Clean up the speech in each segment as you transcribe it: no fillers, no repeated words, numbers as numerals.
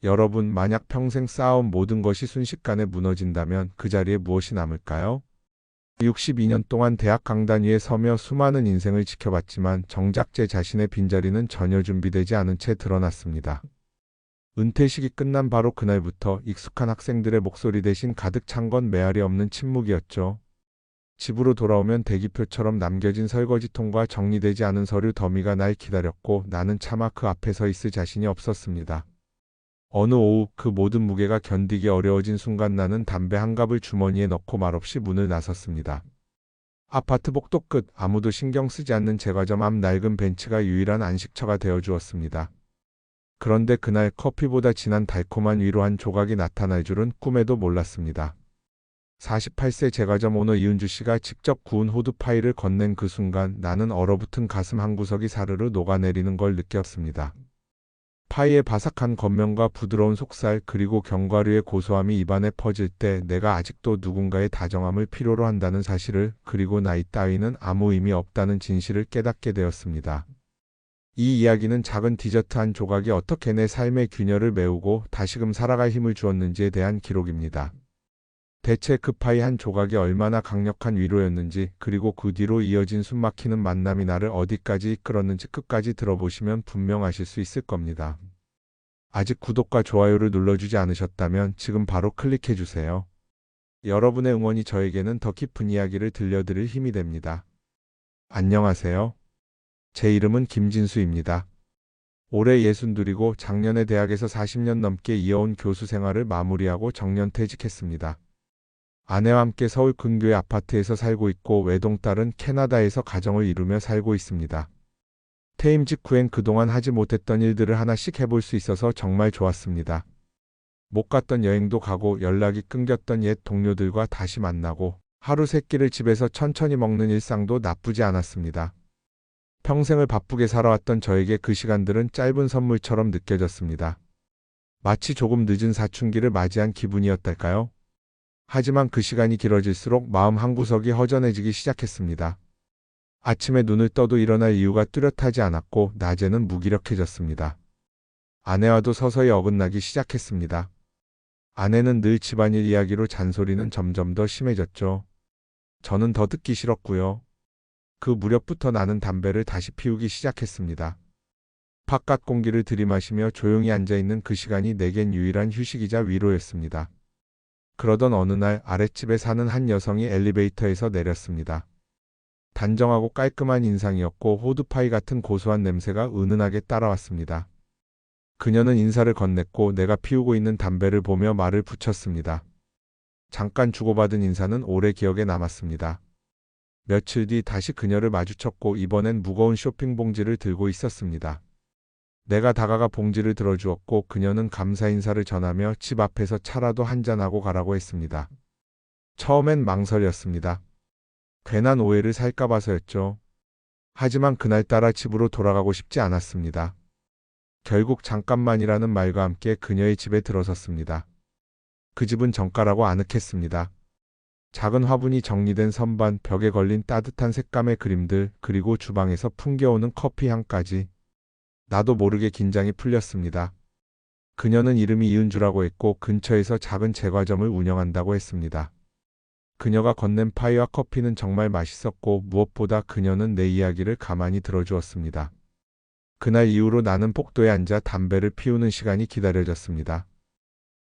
여러분, 만약 평생 쌓아온 모든 것이 순식간에 무너진다면 그 자리에 무엇이 남을까요? 62년 동안 대학 강단 위에 서며 수많은 인생을 지켜봤지만 정작 제 자신의 빈자리는 전혀 준비되지 않은 채 드러났습니다. 은퇴식이 끝난 바로 그날부터 익숙한 학생들의 목소리 대신 가득 찬 건 메아리 없는 침묵이었죠. 집으로 돌아오면 대기표처럼 남겨진 설거지통과 정리되지 않은 서류 더미가 날 기다렸고 나는 차마 그 앞에 서 있을 자신이 없었습니다. 어느 오후 그 모든 무게가 견디기 어려워진 순간 나는 담배 한 갑을 주머니에 넣고 말없이 문을 나섰습니다. 아파트 복도 끝 아무도 신경 쓰지 않는 제과점 앞 낡은 벤치가 유일한 안식처가 되어 주었습니다. 그런데 그날 커피보다 진한 달콤한 위로 한 조각이 나타날 줄은 꿈에도 몰랐습니다. 48세 제과점 오너 이은주 씨가 직접 구운 호두 파이를 건넨 그 순간 나는 얼어붙은 가슴 한구석이 사르르 녹아내리는 걸 느꼈습니다. 파이의 바삭한 겉면과 부드러운 속살 그리고 견과류의 고소함이 입안에 퍼질 때 내가 아직도 누군가의 다정함을 필요로 한다는 사실을 그리고 나이 따위는 아무 의미 없다는 진실을 깨닫게 되었습니다. 이 이야기는 작은 디저트 한 조각이 어떻게 내 삶의 균열을 메우고 다시금 살아갈 힘을 주었는지에 대한 기록입니다. 대체 그 파이 한 조각이 얼마나 강력한 위로였는지 그리고 그 뒤로 이어진 숨막히는 만남이 나를 어디까지 이끌었는지 끝까지 들어보시면 분명 아실 수 있을 겁니다. 아직 구독과 좋아요를 눌러주지 않으셨다면 지금 바로 클릭해주세요. 여러분의 응원이 저에게는 더 깊은 이야기를 들려드릴 힘이 됩니다. 안녕하세요. 제 이름은 김진수입니다. 올해 62이고 작년에 대학에서 40년 넘게 이어온 교수 생활을 마무리하고 정년퇴직했습니다. 아내와 함께 서울 근교의 아파트에서 살고 있고 외동딸은 캐나다에서 가정을 이루며 살고 있습니다. 퇴임 직후엔 그동안 하지 못했던 일들을 하나씩 해볼 수 있어서 정말 좋았습니다. 못 갔던 여행도 가고 연락이 끊겼던 옛 동료들과 다시 만나고 하루 세 끼를 집에서 천천히 먹는 일상도 나쁘지 않았습니다. 평생을 바쁘게 살아왔던 저에게 그 시간들은 짧은 선물처럼 느껴졌습니다. 마치 조금 늦은 사춘기를 맞이한 기분이었달까요? 하지만 그 시간이 길어질수록 마음 한구석이 허전해지기 시작했습니다. 아침에 눈을 떠도 일어날 이유가 뚜렷하지 않았고 낮에는 무기력해졌습니다. 아내와도 서서히 어긋나기 시작했습니다. 아내는 늘 집안일 이야기로 잔소리는 점점 더 심해졌죠. 저는 더 듣기 싫었고요. 그 무렵부터 나는 담배를 다시 피우기 시작했습니다. 바깥 공기를 들이마시며 조용히 앉아있는 그 시간이 내겐 유일한 휴식이자 위로였습니다. 그러던 어느 날 아랫집에 사는 한 여성이 엘리베이터에서 내렸습니다. 단정하고 깔끔한 인상이었고 호두파이 같은 고소한 냄새가 은은하게 따라왔습니다. 그녀는 인사를 건넸고 내가 피우고 있는 담배를 보며 말을 붙였습니다. 잠깐 주고받은 인사는 오래 기억에 남았습니다. 며칠 뒤 다시 그녀를 마주쳤고 이번엔 무거운 쇼핑 봉지를 들고 있었습니다. 내가 다가가 봉지를 들어주었고 그녀는 감사 인사를 전하며 집 앞에서 차라도 한잔하고 가라고 했습니다. 처음엔 망설였습니다. 괜한 오해를 살까 봐서였죠. 하지만 그날따라 집으로 돌아가고 싶지 않았습니다. 결국 잠깐만이라는 말과 함께 그녀의 집에 들어섰습니다. 그 집은 정가라고 아늑했습니다. 작은 화분이 정리된 선반, 벽에 걸린 따뜻한 색감의 그림들, 그리고 주방에서 풍겨오는 커피 향까지. 나도 모르게 긴장이 풀렸습니다. 그녀는 이름이 이은주라고 했고 근처에서 작은 제과점을 운영한다고 했습니다. 그녀가 건넨 파이와 커피는 정말 맛있었고 무엇보다 그녀는 내 이야기를 가만히 들어주었습니다. 그날 이후로 나는 복도에 앉아 담배를 피우는 시간이 기다려졌습니다.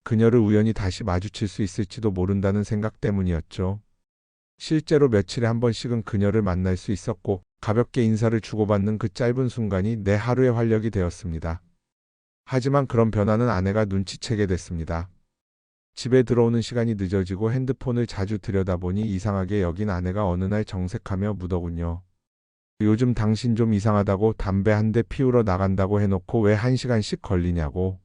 그녀를 우연히 다시 마주칠 수 있을지도 모른다는 생각 때문이었죠. 실제로 며칠에 한 번씩은 그녀를 만날 수 있었고 가볍게 인사를 주고받는 그 짧은 순간이 내 하루의 활력이 되었습니다. 하지만 그런 변화는 아내가 눈치채게 됐습니다. 집에 들어오는 시간이 늦어지고 핸드폰을 자주 들여다보니 이상하게 여긴 아내가 어느 날 정색하며 묻더군요. 요즘 당신 좀 이상하다고 담배 한 대 피우러 나간다고 해놓고 왜 1시간씩 걸리냐고.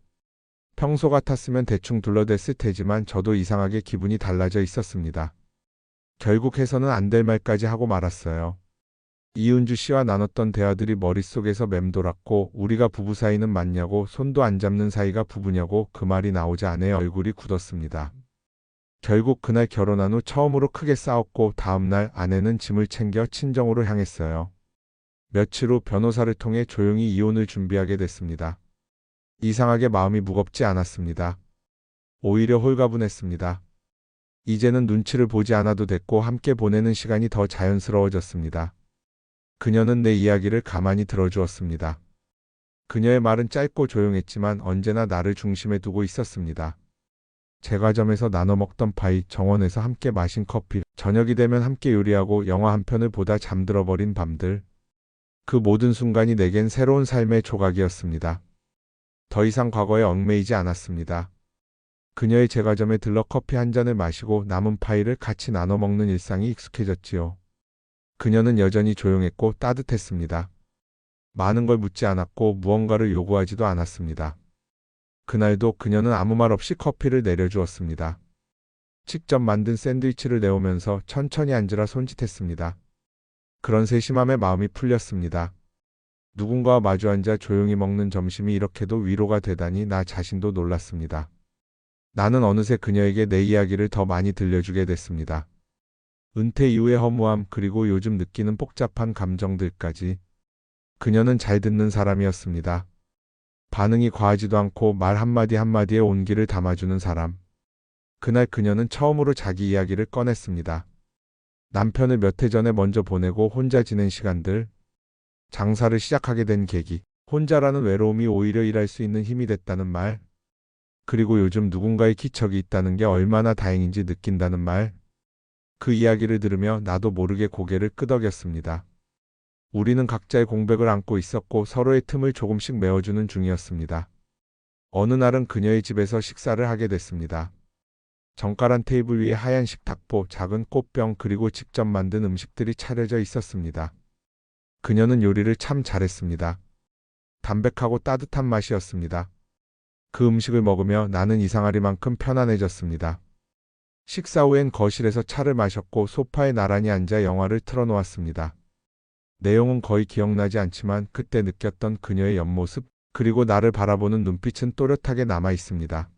평소 같았으면 대충 둘러댔을 테지만 저도 이상하게 기분이 달라져 있었습니다. 결국 해서는 안 될 말까지 하고 말았어요. 이은주 씨와 나눴던 대화들이 머릿속에서 맴돌았고 우리가 부부 사이는 맞냐고 손도 안 잡는 사이가 부부냐고 그 말이 나오자 아내의 얼굴이 굳었습니다. 결국 그날 결혼한 후 처음으로 크게 싸웠고 다음날 아내는 짐을 챙겨 친정으로 향했어요. 며칠 후 변호사를 통해 조용히 이혼을 준비하게 됐습니다. 이상하게 마음이 무겁지 않았습니다. 오히려 홀가분했습니다. 이제는 눈치를 보지 않아도 됐고 함께 보내는 시간이 더 자연스러워졌습니다. 그녀는 내 이야기를 가만히 들어주었습니다. 그녀의 말은 짧고 조용했지만 언제나 나를 중심에 두고 있었습니다. 제과점에서 나눠 먹던 파이, 정원에서 함께 마신 커피, 저녁이 되면 함께 요리하고 영화 한 편을 보다 잠들어 버린 밤들. 그 모든 순간이 내겐 새로운 삶의 조각이었습니다. 더 이상 과거에 얽매이지 않았습니다. 그녀의 제과점에 들러 커피 한 잔을 마시고 남은 파이를 같이 나눠 먹는 일상이 익숙해졌지요. 그녀는 여전히 조용했고 따뜻했습니다. 많은 걸 묻지 않았고 무언가를 요구하지도 않았습니다. 그날도 그녀는 아무 말 없이 커피를 내려주었습니다. 직접 만든 샌드위치를 내오면서 천천히 앉으라 손짓했습니다. 그런 세심함에 마음이 풀렸습니다. 누군가와 마주 앉아 조용히 먹는 점심이 이렇게도 위로가 되다니 나 자신도 놀랐습니다. 나는 어느새 그녀에게 내 이야기를 더 많이 들려주게 됐습니다. 은퇴 이후의 허무함 그리고 요즘 느끼는 복잡한 감정들까지. 그녀는 잘 듣는 사람이었습니다. 반응이 과하지도 않고 말 한마디 한마디에 온기를 담아주는 사람. 그날 그녀는 처음으로 자기 이야기를 꺼냈습니다. 남편을 몇 해 전에 먼저 보내고 혼자 지낸 시간들, 장사를 시작하게 된 계기, 혼자라는 외로움이 오히려 일할 수 있는 힘이 됐다는 말, 그리고 요즘 누군가의 기척이 있다는 게 얼마나 다행인지 느낀다는 말. 그 이야기를 들으며 나도 모르게 고개를 끄덕였습니다. 우리는 각자의 공백을 안고 있었고 서로의 틈을 조금씩 메워주는 중이었습니다. 어느 날은 그녀의 집에서 식사를 하게 됐습니다. 정갈한 테이블 위에 하얀 식탁보, 작은 꽃병 그리고 직접 만든 음식들이 차려져 있었습니다. 그녀는 요리를 참 잘했습니다. 담백하고 따뜻한 맛이었습니다. 그 음식을 먹으며 나는 이상하리만큼 편안해졌습니다. 식사 후엔 거실에서 차를 마셨고 소파에 나란히 앉아 영화를 틀어놓았습니다. 내용은 거의 기억나지 않지만 그때 느꼈던 그녀의 옆모습, 그리고 나를 바라보는 눈빛은 또렷하게 남아 있습니다.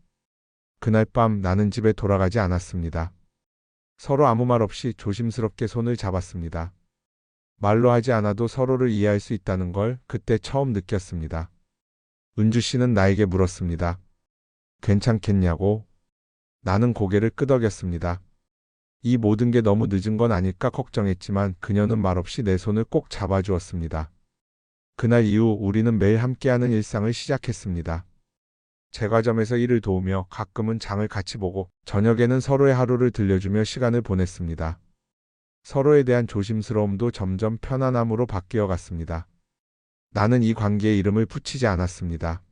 그날 밤 나는 집에 돌아가지 않았습니다. 서로 아무 말 없이 조심스럽게 손을 잡았습니다. 말로 하지 않아도 서로를 이해할 수 있다는 걸 그때 처음 느꼈습니다. 은주 씨는 나에게 물었습니다. 괜찮겠냐고? 나는 고개를 끄덕였습니다. 이 모든 게 너무 늦은 건 아닐까 걱정했지만 그녀는 말없이 내 손을 꼭 잡아주었습니다. 그날 이후 우리는 매일 함께하는 일상을 시작했습니다. 제과점에서 일을 도우며 가끔은 장을 같이 보고 저녁에는 서로의 하루를 들려주며 시간을 보냈습니다. 서로에 대한 조심스러움도 점점 편안함으로 바뀌어 갔습니다. 나는 이 관계에 이름을 붙이지 않았습니다.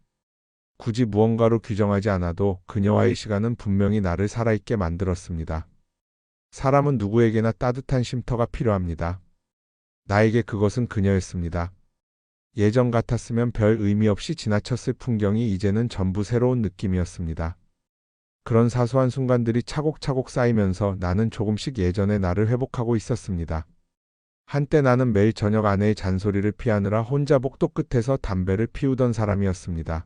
굳이 무언가로 규정하지 않아도 그녀와의 시간은 분명히 나를 살아있게 만들었습니다. 사람은 누구에게나 따뜻한 쉼터가 필요합니다. 나에게 그것은 그녀였습니다. 예전 같았으면 별 의미 없이 지나쳤을 풍경이 이제는 전부 새로운 느낌이었습니다. 그런 사소한 순간들이 차곡차곡 쌓이면서 나는 조금씩 예전의 나를 회복하고 있었습니다. 한때 나는 매일 저녁 아내의 잔소리를 피하느라 혼자 복도 끝에서 담배를 피우던 사람이었습니다.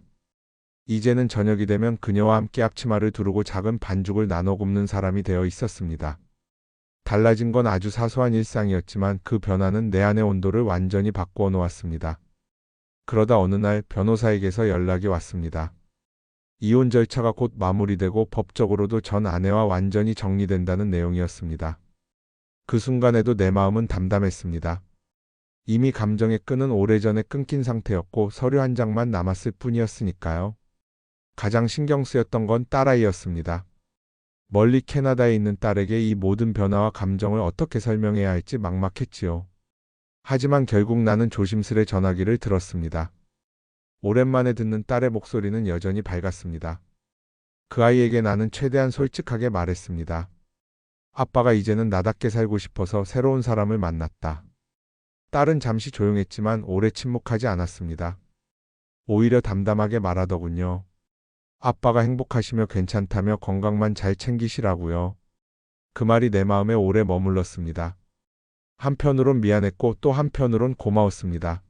이제는 저녁이 되면 그녀와 함께 앞치마를 두르고 작은 반죽을 나눠 굽는 사람이 되어 있었습니다. 달라진 건 아주 사소한 일상이었지만 그 변화는 내 안의 온도를 완전히 바꾸어 놓았습니다. 그러다 어느 날 변호사에게서 연락이 왔습니다. 이혼 절차가 곧 마무리되고 법적으로도 전 아내와 완전히 정리된다는 내용이었습니다. 그 순간에도 내 마음은 담담했습니다. 이미 감정의 끈은 오래전에 끊긴 상태였고 서류 한 장만 남았을 뿐이었으니까요. 가장 신경 쓰였던 건 딸아이였습니다. 멀리 캐나다에 있는 딸에게 이 모든 변화와 감정을 어떻게 설명해야 할지 막막했지요. 하지만 결국 나는 조심스레 전화기를 들었습니다. 오랜만에 듣는 딸의 목소리는 여전히 밝았습니다. 그 아이에게 나는 최대한 솔직하게 말했습니다. 아빠가 이제는 나답게 살고 싶어서 새로운 사람을 만났다. 딸은 잠시 조용했지만 오래 침묵하지 않았습니다. 오히려 담담하게 말하더군요. 아빠가 행복하시며 괜찮다며 건강만 잘 챙기시라고요. 그 말이 내 마음에 오래 머물렀습니다. 한편으론 미안했고 또 한편으론 고마웠습니다.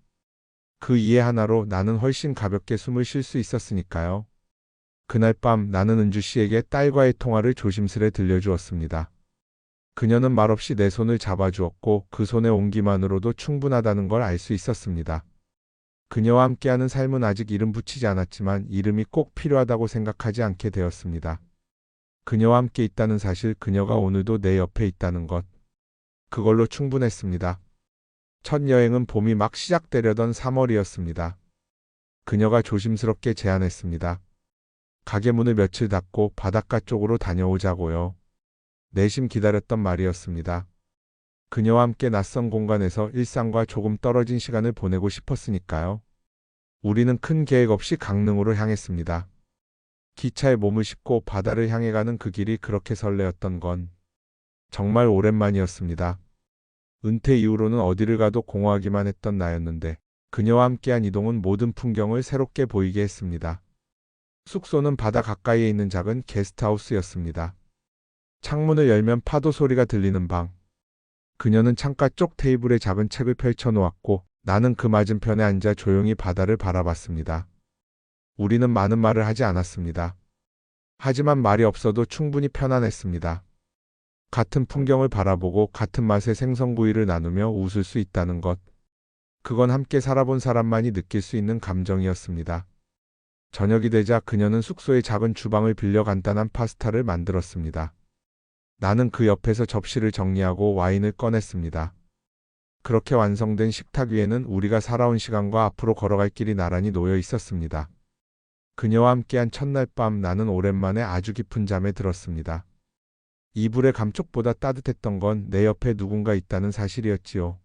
그 이해 하나로 나는 훨씬 가볍게 숨을 쉴 수 있었으니까요. 그날 밤 나는 은주 씨에게 딸과의 통화를 조심스레 들려주었습니다. 그녀는 말없이 내 손을 잡아주었고 그 손의 온기만으로도 충분하다는 걸 알 수 있었습니다. 그녀와 함께하는 삶은 아직 이름 붙이지 않았지만 이름이 꼭 필요하다고 생각하지 않게 되었습니다. 그녀와 함께 있다는 사실, 그녀가 오늘도 내 옆에 있다는 것. 그걸로 충분했습니다. 첫 여행은 봄이 막 시작되려던 3월이었습니다. 그녀가 조심스럽게 제안했습니다. 가게 문을 며칠 닫고 바닷가 쪽으로 다녀오자고요. 내심 기다렸던 말이었습니다. 그녀와 함께 낯선 공간에서 일상과 조금 떨어진 시간을 보내고 싶었으니까요. 우리는 큰 계획 없이 강릉으로 향했습니다. 기차에 몸을 싣고 바다를 향해 가는 그 길이 그렇게 설레었던 건 정말 오랜만이었습니다. 은퇴 이후로는 어디를 가도 공허하기만 했던 나였는데 그녀와 함께한 이동은 모든 풍경을 새롭게 보이게 했습니다. 숙소는 바다 가까이에 있는 작은 게스트하우스였습니다. 창문을 열면 파도 소리가 들리는 방. 그녀는 창가 쪽 테이블에 작은 책을 펼쳐놓았고 나는 그 맞은편에 앉아 조용히 바다를 바라봤습니다. 우리는 많은 말을 하지 않았습니다. 하지만 말이 없어도 충분히 편안했습니다. 같은 풍경을 바라보고 같은 맛의 생선구이를 나누며 웃을 수 있다는 것. 그건 함께 살아본 사람만이 느낄 수 있는 감정이었습니다. 저녁이 되자 그녀는 숙소의 작은 주방을 빌려 간단한 파스타를 만들었습니다. 나는 그 옆에서 접시를 정리하고 와인을 꺼냈습니다. 그렇게 완성된 식탁 위에는 우리가 살아온 시간과 앞으로 걸어갈 길이 나란히 놓여 있었습니다. 그녀와 함께한 첫날 밤, 나는 오랜만에 아주 깊은 잠에 들었습니다. 이불의 감촉보다 따뜻했던 건 내 옆에 누군가 있다는 사실이었지요.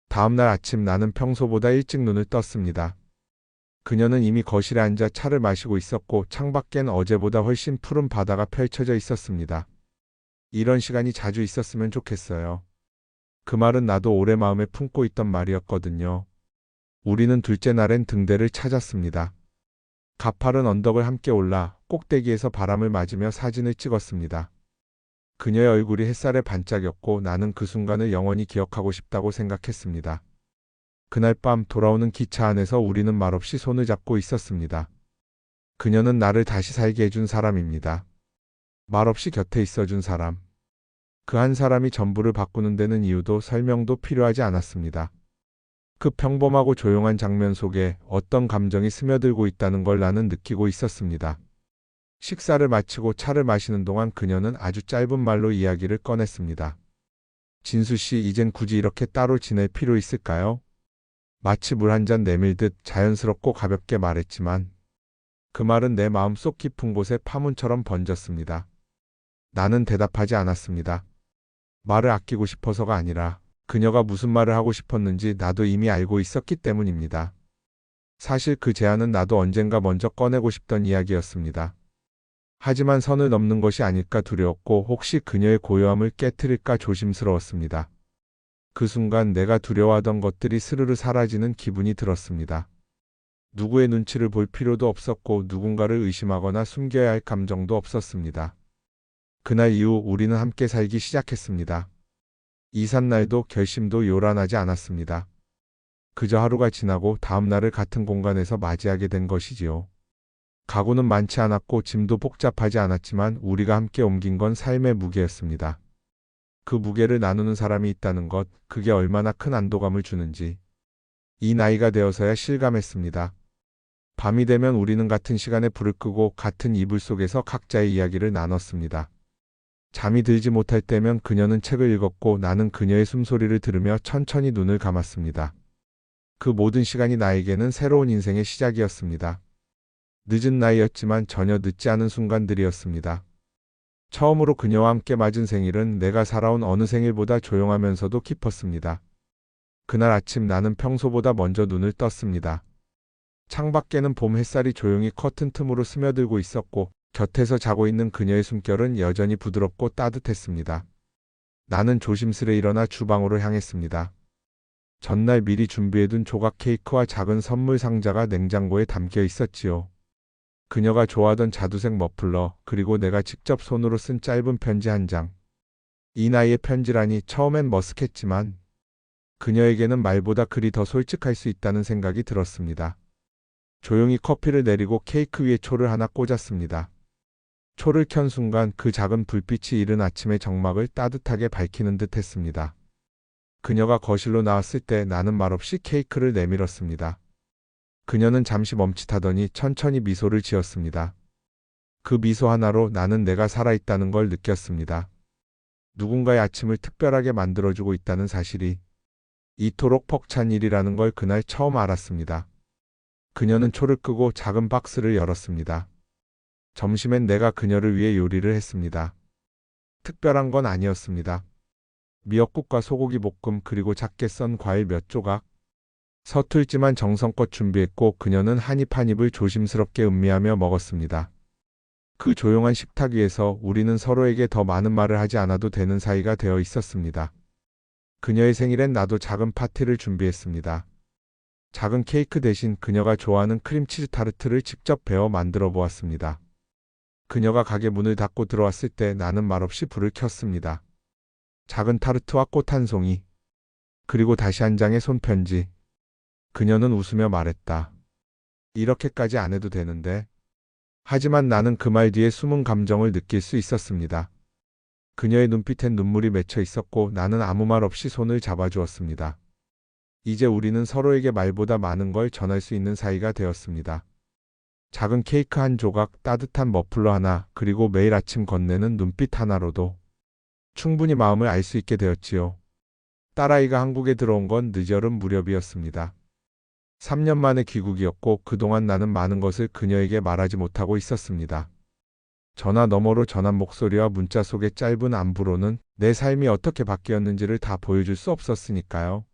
다음날 아침, 나는 평소보다 일찍 눈을 떴습니다. 그녀는 이미 거실에 앉아 차를 마시고 있었고 창밖엔 어제보다 훨씬 푸른 바다가 펼쳐져 있었습니다. 이런 시간이 자주 있었으면 좋겠어요. 그 말은 나도 오래 마음에 품고 있던 말이었거든요. 우리는 둘째 날엔 등대를 찾았습니다. 가파른 언덕을 함께 올라 꼭대기에서 바람을 맞으며 사진을 찍었습니다. 그녀의 얼굴이 햇살에 반짝였고 나는 그 순간을 영원히 기억하고 싶다고 생각했습니다. 그날 밤 돌아오는 기차 안에서 우리는 말없이 손을 잡고 있었습니다. 그녀는 나를 다시 살게 해준 사람입니다. 말없이 곁에 있어준 사람. 그 한 사람이 전부를 바꾸는 데는 이유도 설명도 필요하지 않았습니다. 그 평범하고 조용한 장면 속에 어떤 감정이 스며들고 있다는 걸 나는 느끼고 있었습니다. 식사를 마치고 차를 마시는 동안 그녀는 아주 짧은 말로 이야기를 꺼냈습니다. 진수 씨, 이젠 굳이 이렇게 따로 지낼 필요 있을까요? 마치 물 한 잔 내밀듯 자연스럽고 가볍게 말했지만 그 말은 내 마음속 깊은 곳에 파문처럼 번졌습니다. 나는 대답하지 않았습니다. 말을 아끼고 싶어서가 아니라 그녀가 무슨 말을 하고 싶었는지 나도 이미 알고 있었기 때문입니다. 사실 그 제안은 나도 언젠가 먼저 꺼내고 싶던 이야기였습니다. 하지만 선을 넘는 것이 아닐까 두려웠고 혹시 그녀의 고요함을 깨트릴까 조심스러웠습니다. 그 순간 내가 두려워하던 것들이 스르르 사라지는 기분이 들었습니다. 누구의 눈치를 볼 필요도 없었고 누군가를 의심하거나 숨겨야 할 감정도 없었습니다. 그날 이후 우리는 함께 살기 시작했습니다. 이삿날도 결심도 요란하지 않았습니다. 그저 하루가 지나고 다음 날을 같은 공간에서 맞이하게 된 것이지요. 가구는 많지 않았고 짐도 복잡하지 않았지만 우리가 함께 옮긴 건 삶의 무게였습니다. 그 무게를 나누는 사람이 있다는 것, 그게 얼마나 큰 안도감을 주는지 이 나이가 되어서야 실감했습니다. 밤이 되면 우리는 같은 시간에 불을 끄고 같은 이불 속에서 각자의 이야기를 나눴습니다. 잠이 들지 못할 때면 그녀는 책을 읽었고 나는 그녀의 숨소리를 들으며 천천히 눈을 감았습니다. 그 모든 시간이 나에게는 새로운 인생의 시작이었습니다. 늦은 나이였지만 전혀 늦지 않은 순간들이었습니다. 처음으로 그녀와 함께 맞은 생일은 내가 살아온 어느 생일보다 조용하면서도 깊었습니다. 그날 아침 나는 평소보다 먼저 눈을 떴습니다. 창밖에는 봄 햇살이 조용히 커튼 틈으로 스며들고 있었고 곁에서 자고 있는 그녀의 숨결은 여전히 부드럽고 따뜻했습니다. 나는 조심스레 일어나 주방으로 향했습니다. 전날 미리 준비해둔 조각 케이크와 작은 선물 상자가 냉장고에 담겨 있었지요. 그녀가 좋아하던 자두색 머플러, 그리고 내가 직접 손으로 쓴 짧은 편지 한 장. 이 나이에 편지라니 처음엔 머쓱했지만 그녀에게는 말보다 글이 더 솔직할 수 있다는 생각이 들었습니다. 조용히 커피를 내리고 케이크 위에 초를 하나 꽂았습니다. 초를 켠 순간 그 작은 불빛이 이른 아침의 정막을 따뜻하게 밝히는 듯 했습니다. 그녀가 거실로 나왔을 때 나는 말없이 케이크를 내밀었습니다. 그녀는 잠시 멈칫하더니 천천히 미소를 지었습니다. 그 미소 하나로 나는 내가 살아있다는 걸 느꼈습니다. 누군가의 아침을 특별하게 만들어주고 있다는 사실이 이토록 벅찬 일이라는 걸 그날 처음 알았습니다. 그녀는 초를 끄고 작은 박스를 열었습니다. 점심엔 내가 그녀를 위해 요리를 했습니다. 특별한 건 아니었습니다. 미역국과 소고기 볶음 그리고 작게 썬 과일 몇 조각. 서툴지만 정성껏 준비했고 그녀는 한 입 한 입을 조심스럽게 음미하며 먹었습니다. 그 조용한 식탁 위에서 우리는 서로에게 더 많은 말을 하지 않아도 되는 사이가 되어 있었습니다. 그녀의 생일엔 나도 작은 파티를 준비했습니다. 작은 케이크 대신 그녀가 좋아하는 크림치즈 타르트를 직접 베어 만들어 보았습니다. 그녀가 가게 문을 닫고 들어왔을 때 나는 말없이 불을 켰습니다. 작은 타르트와 꽃 한 송이, 그리고 다시 한 장의 손편지. 그녀는 웃으며 말했다. 이렇게까지 안 해도 되는데. 하지만 나는 그 말 뒤에 숨은 감정을 느낄 수 있었습니다. 그녀의 눈빛엔 눈물이 맺혀 있었고 나는 아무 말 없이 손을 잡아주었습니다. 이제 우리는 서로에게 말보다 많은 걸 전할 수 있는 사이가 되었습니다. 작은 케이크 한 조각, 따뜻한 머플러 하나, 그리고 매일 아침 건네는 눈빛 하나로도 충분히 마음을 알 수 있게 되었지요. 딸아이가 한국에 들어온 건 늦여름 무렵이었습니다. 3년 만에 귀국이었고 그동안 나는 많은 것을 그녀에게 말하지 못하고 있었습니다. 전화 너머로 전한 목소리와 문자 속의 짧은 안부로는 내 삶이 어떻게 바뀌었는지를 다 보여줄 수 없었으니까요.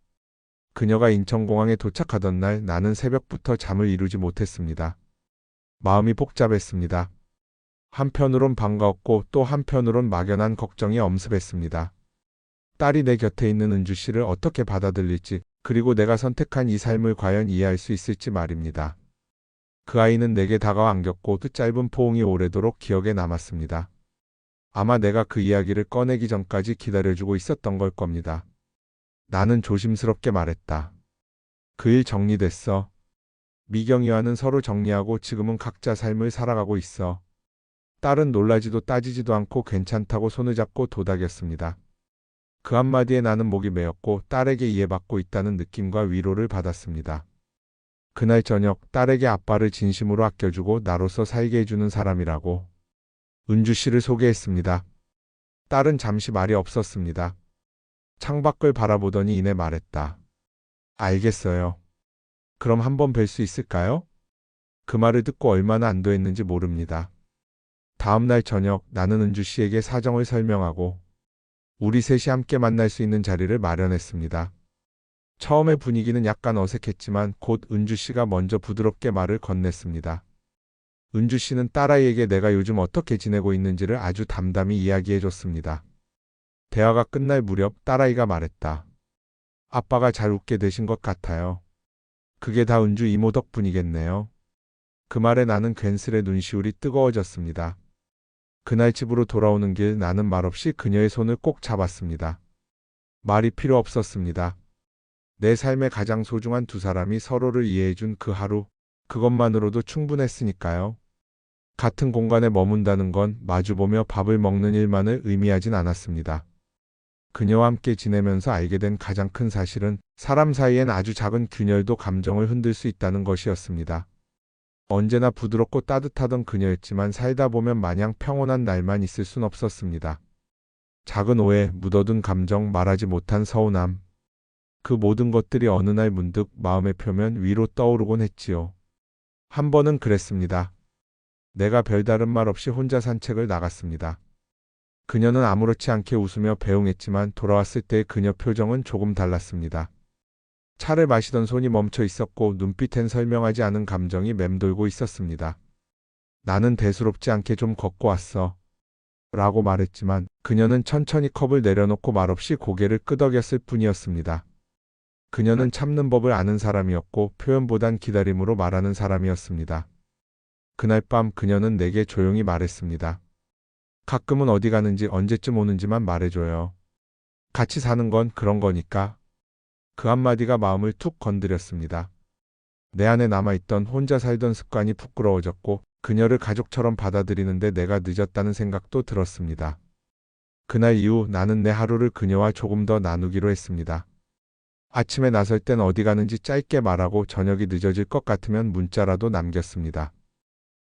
그녀가 인천공항에 도착하던 날 나는 새벽부터 잠을 이루지 못했습니다. 마음이 복잡했습니다. 한편으론 반가웠고 또 한편으론 막연한 걱정이 엄습했습니다. 딸이 내 곁에 있는 은주 씨를 어떻게 받아들일지, 그리고 내가 선택한 이 삶을 과연 이해할 수 있을지 말입니다. 그 아이는 내게 다가와 안겼고 그 짧은 포옹이 오래도록 기억에 남았습니다. 아마 내가 그 이야기를 꺼내기 전까지 기다려주고 있었던 걸 겁니다. 나는 조심스럽게 말했다. 그 일 정리됐어. 미경이와는 서로 정리하고 지금은 각자 삶을 살아가고 있어. 딸은 놀라지도 따지지도 않고 괜찮다고 손을 잡고 도닥였습니다. 그 한마디에 나는 목이 메었고 딸에게 이해받고 있다는 느낌과 위로를 받았습니다. 그날 저녁 딸에게 아빠를 진심으로 아껴주고 나로서 살게 해주는 사람이라고 은주 씨를 소개했습니다. 딸은 잠시 말이 없었습니다. 창밖을 바라보더니 이내 말했다. 알겠어요. 그럼 한번 뵐 수 있을까요? 그 말을 듣고 얼마나 안도했는지 모릅니다. 다음 날 저녁 나는 은주 씨에게 사정을 설명하고 우리 셋이 함께 만날 수 있는 자리를 마련했습니다. 처음에 분위기는 약간 어색했지만 곧 은주 씨가 먼저 부드럽게 말을 건넸습니다. 은주 씨는 딸아이에게 내가 요즘 어떻게 지내고 있는지를 아주 담담히 이야기해 줬습니다. 대화가 끝날 무렵 딸아이가 말했다. 아빠가 잘 웃게 되신 것 같아요. 그게 다 은주 이모 덕분이겠네요. 그 말에 나는 괜스레 눈시울이 뜨거워졌습니다. 그날 집으로 돌아오는 길 나는 말없이 그녀의 손을 꼭 잡았습니다. 말이 필요 없었습니다. 내 삶의 가장 소중한 두 사람이 서로를 이해해준 그 하루, 그것만으로도 충분했으니까요. 같은 공간에 머문다는 건 마주보며 밥을 먹는 일만을 의미하진 않았습니다. 그녀와 함께 지내면서 알게 된 가장 큰 사실은 사람 사이엔 아주 작은 균열도 감정을 흔들 수 있다는 것이었습니다. 언제나 부드럽고 따뜻하던 그녀였지만 살다 보면 마냥 평온한 날만 있을 순 없었습니다. 작은 오해, 묻어둔 감정, 말하지 못한 서운함. 그 모든 것들이 어느 날 문득 마음의 표면 위로 떠오르곤 했지요. 한 번은 그랬습니다. 내가 별다른 말 없이 혼자 산책을 나갔습니다. 그녀는 아무렇지 않게 웃으며 배웅했지만 돌아왔을 때 그녀 표정은 조금 달랐습니다. 차를 마시던 손이 멈춰 있었고 눈빛엔 설명하지 않은 감정이 맴돌고 있었습니다. 나는 대수롭지 않게 좀 걷고 왔어. 라고 말했지만 그녀는 천천히 컵을 내려놓고 말없이 고개를 끄덕였을 뿐이었습니다. 그녀는 참는 법을 아는 사람이었고 표현보단 기다림으로 말하는 사람이었습니다. 그날 밤 그녀는 내게 조용히 말했습니다. 가끔은 어디 가는지 언제쯤 오는지만 말해줘요. 같이 사는 건 그런 거니까. 그 한마디가 마음을 툭 건드렸습니다. 내 안에 남아있던 혼자 살던 습관이 부끄러워졌고 그녀를 가족처럼 받아들이는데 내가 늦었다는 생각도 들었습니다. 그날 이후 나는 내 하루를 그녀와 조금 더 나누기로 했습니다. 아침에 나설 땐 어디 가는지 짧게 말하고 저녁이 늦어질 것 같으면 문자라도 남겼습니다.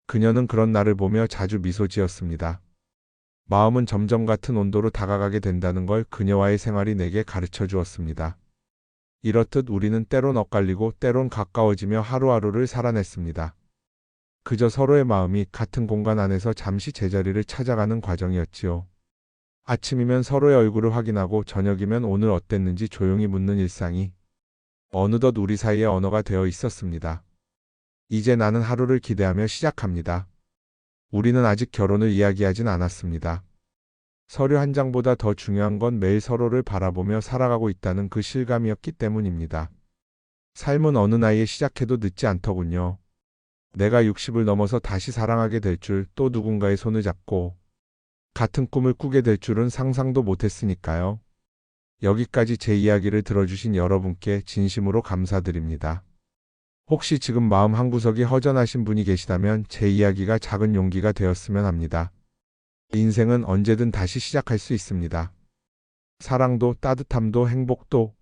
그녀는 그런 나를 보며 자주 미소 지었습니다. 마음은 점점 같은 온도로 다가가게 된다는 걸 그녀와의 생활이 내게 가르쳐 주었습니다. 이렇듯 우리는 때론 엇갈리고 때론 가까워지며 하루하루를 살아냈습니다. 그저 서로의 마음이 같은 공간 안에서 잠시 제자리를 찾아가는 과정이었지요. 아침이면 서로의 얼굴을 확인하고 저녁이면 오늘 어땠는지 조용히 묻는 일상이 어느덧 우리 사이의 언어가 되어 있었습니다. 이제 나는 하루를 기대하며 시작합니다. 우리는 아직 결혼을 이야기하진 않았습니다. 서류 한 장보다 더 중요한 건 매일 서로를 바라보며 살아가고 있다는 그 실감이었기 때문입니다. 삶은 어느 나이에 시작해도 늦지 않더군요. 내가 60을 넘어서 다시 사랑하게 될 줄, 또 누군가의 손을 잡고 같은 꿈을 꾸게 될 줄은 상상도 못했으니까요. 여기까지 제 이야기를 들어주신 여러분께 진심으로 감사드립니다. 혹시 지금 마음 한구석이 허전하신 분이 계시다면 제 이야기가 작은 용기가 되었으면 합니다. 인생은 언제든 다시 시작할 수 있습니다. 사랑도 따뜻함도 행복도